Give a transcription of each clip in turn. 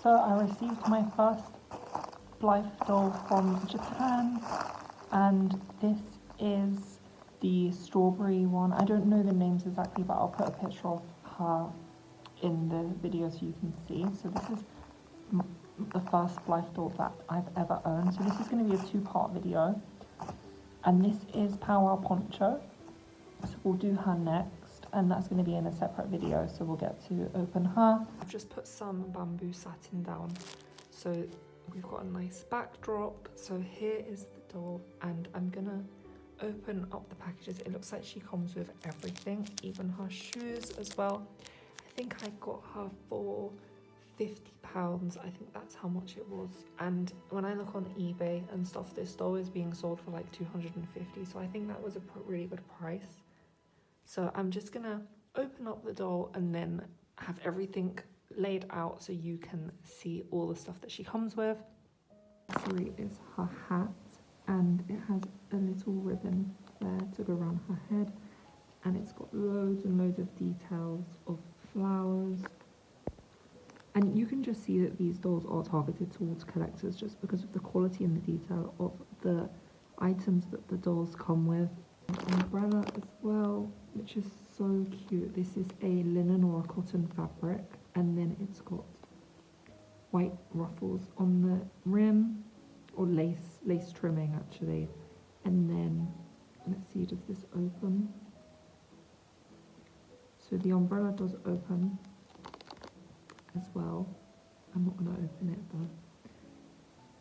So I received my first Blythe doll from Japan, and this is the strawberry one. I don't know the names exactly, but I'll put a picture of her in the video so you can see. So this is the first Blythe doll that I've ever owned. So this is going to be a two-part video, and this is Power Poncho. So we'll do her next, and that's going to be in a separate video, so we'll get to open her. I've just put some bamboo satin down, so we've got a nice backdrop. So here is the doll, and I'm gonna open up the packages. It looks like she comes with everything, even her shoes as well. I think I got her for £50. I think that's how much it was. And when I look on eBay and stuff, this doll is being sold for like 250, so I think that was a really good price. So I'm just gonna open up the doll and then have everything laid out so you can see all the stuff that she comes with. Accessory is her hat, and it has a little ribbon there to go around her head, and it's got loads and loads of details of flowers. And you can just see that these dolls are targeted towards collectors just because of the quality and the detail of the items that the dolls come with. An umbrella as well, which is so cute. This is a linen or a cotton fabric, and then it's got white ruffles on the rim, or lace trimming actually. And then let's see, does this open? So the umbrella does open as well. I'm not going to open it though.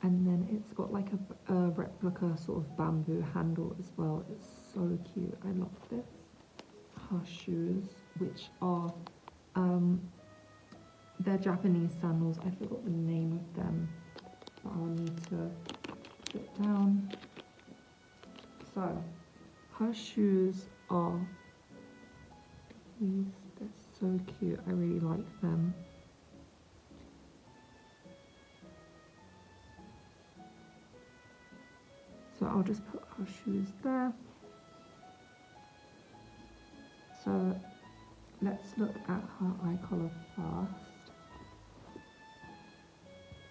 And then it's got like a replica sort of bamboo handle as well. It's so cute. I love this. Her shoes, which are they're Japanese sandals. I forgot the name of them, but I'll need to put down. So her shoes are these. They're so cute. I really like them. So I'll just put her shoes there. So let's look at her eye colour first.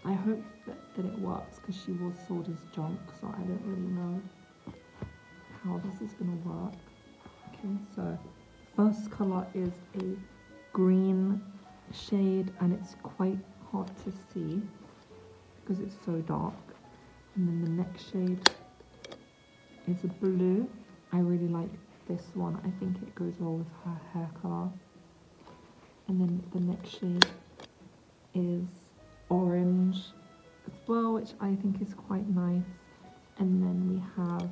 I hope that it works because she was sold as junk, so I don't really know how this is going to work. Okay, so first colour is a green shade, and it's quite hard to see because it's so dark. And then the next shade is a blue. I really like this one. I think it goes well with her hair colour. And then the next shade is orange as well, which I think is quite nice. And then we have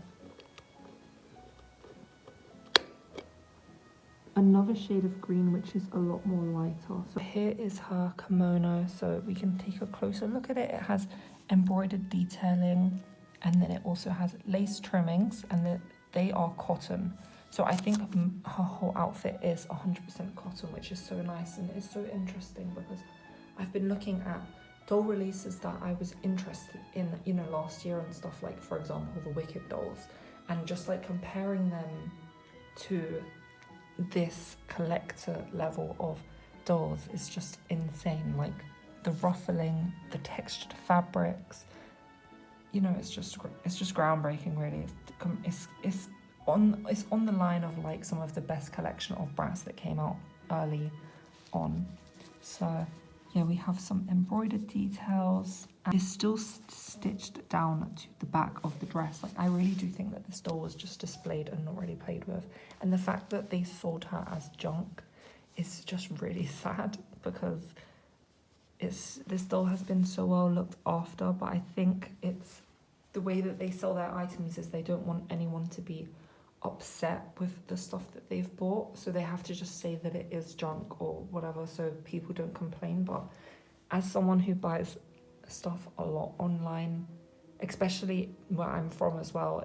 another shade of green, which is a lot more lighter. So here is her kimono, so we can take a closer look at it. It has embroidered detailing, and then it also has lace trimmings, and they are cotton. So I think her whole outfit is 100% cotton, which is so nice, and it's so interesting because I've been looking at doll releases that I was interested in, you know, last year and stuff, like for example the Wicked dolls, and just like comparing them to this collector level of dolls is just insane. Like the ruffling, the textured fabrics, you know, it's just groundbreaking really. It's on the line of like some of the best collection of brats that came out early on. So yeah, we have some embroidered details, and it's still stitched down to the back of the dress. Like I really do think that this doll was just displayed and not really played with, and the fact that they sold her as junk is just really sad because this doll has been so well looked after. But I think it's the way that they sell their items is they don't want anyone to be upset with the stuff that they've bought, so they have to just say that it is junk or whatever so people don't complain. But as someone who buys stuff a lot online, especially where I'm from as well,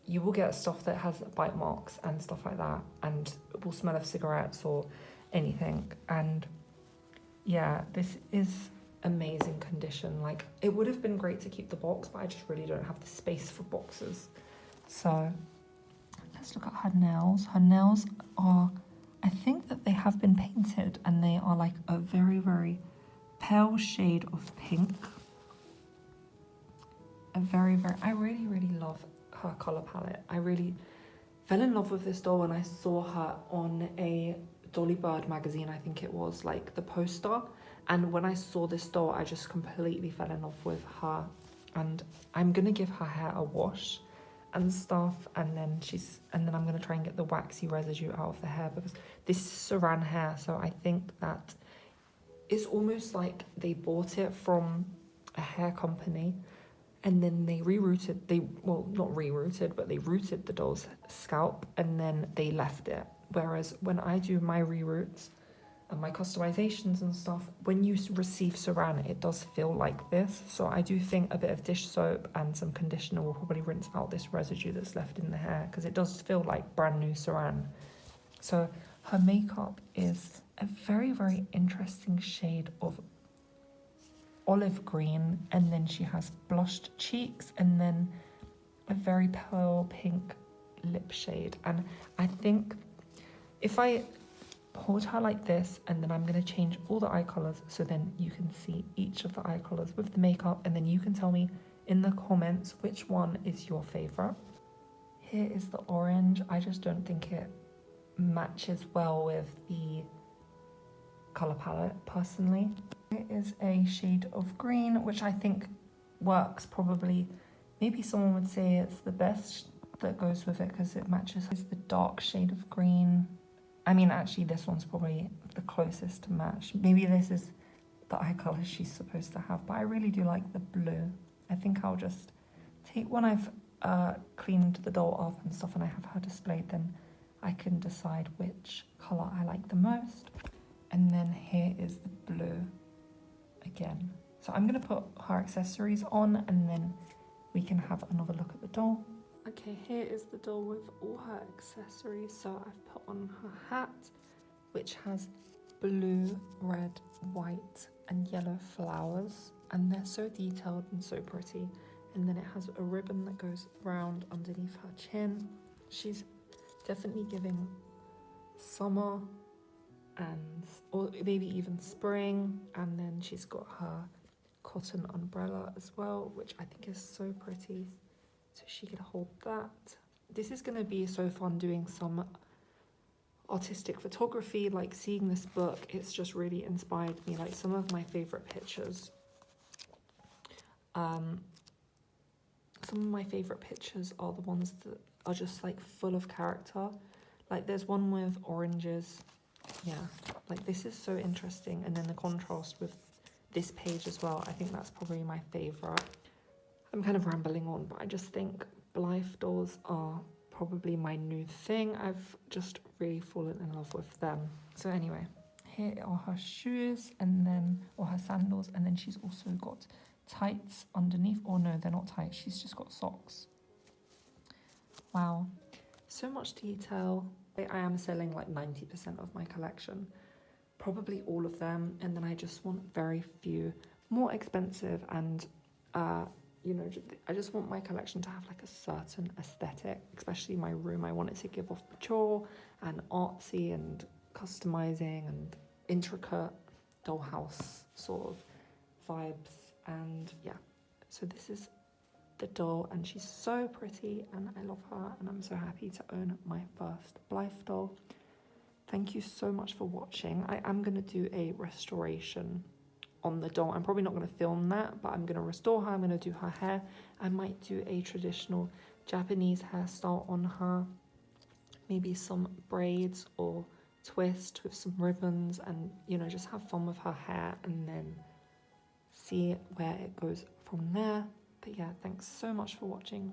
you will get stuff that has bite marks and stuff like that, and it will smell of cigarettes or anything. And yeah, this is amazing condition. Like it would have been great to keep the box, but I just really don't have the space for boxes. So let's look at her nails. Her nails are, I think that they have been painted, and they are like a very, very pale shade of pink. I really love her color palette. I really fell in love with this doll when I saw her on a Dolly Bird magazine, I think it was, like the poster. And when I saw this doll, I just completely fell in love with her. And I'm gonna give her hair a wash and stuff, and then I'm gonna try and get the waxy residue out of the hair, because this is Saran hair, so I think that it's almost like they bought it from a hair company and then they rooted the doll's scalp and then they left it. Whereas when I do my reroots and my customizations and stuff, when you receive Saran, it does feel like this. So I do think a bit of dish soap and some conditioner will probably rinse out this residue that's left in the hair, because it does feel like brand new Saran. So her makeup is a very interesting shade of olive green, and then she has blushed cheeks and then a very pale pink lip shade. And I think if I hold her like this, and then I'm going to change all the eye colors, so then you can see each of the eye colors with the makeup, and then you can tell me in the comments which one is your favorite. Here is the orange. I just don't think it matches well with the color palette personally. It is a shade of green, which I think works probably. Maybe someone would say it's the best that goes with it because it matches. It's the dark shade of green. I mean, actually this one's probably the closest to match. Maybe this is the eye color she's supposed to have, but I really do like the blue. I think I'll just take, when I've cleaned the doll up and stuff and I have her displayed, then I can decide which color I like the most. And then here is the blue again. So I'm gonna put her accessories on and then we can have another look at the doll. Okay, here is the doll with all her accessories. So I've put on her hat, which has blue, red, white and yellow flowers, and they're so detailed and so pretty. And then it has a ribbon that goes round underneath her chin. She's definitely giving summer or maybe even spring. And then she's got her cotton umbrella as well, which I think is so pretty. So she can hold that. This is going to be so fun doing some artistic photography, like seeing this book. It's just really inspired me. Like some of my favorite pictures. Some of my favorite pictures are the ones that are just like full of character. Like there's one with oranges. Yeah, like this is so interesting. And then the contrast with this page as well. I think that's probably my favorite. I'm kind of rambling on, but I just think Blythe dolls are probably my new thing. I've just really fallen in love with them. So anyway, here are her shoes and then, or her sandals, and then she's also got tights underneath. Or no, they're not tights, she's just got socks. Wow, so much detail. I am selling like 90% of my collection, probably all of them, and then I just want very few more expensive and you know, I just want my collection to have like a certain aesthetic, especially my room. I want it to give off mature and artsy and customizing and intricate dollhouse sort of vibes. And yeah, so this is the doll and she's so pretty and I love her and I'm so happy to own my first Blythe doll. Thank you so much for watching. I am going to do a restoration on the doll. I'm probably not going to film that, but I'm going to restore her. I'm going to do her hair. I might do a traditional Japanese hairstyle on her, maybe some braids or twist with some ribbons, and you know, just have fun with her hair and then see where it goes from there. But yeah, thanks so much for watching.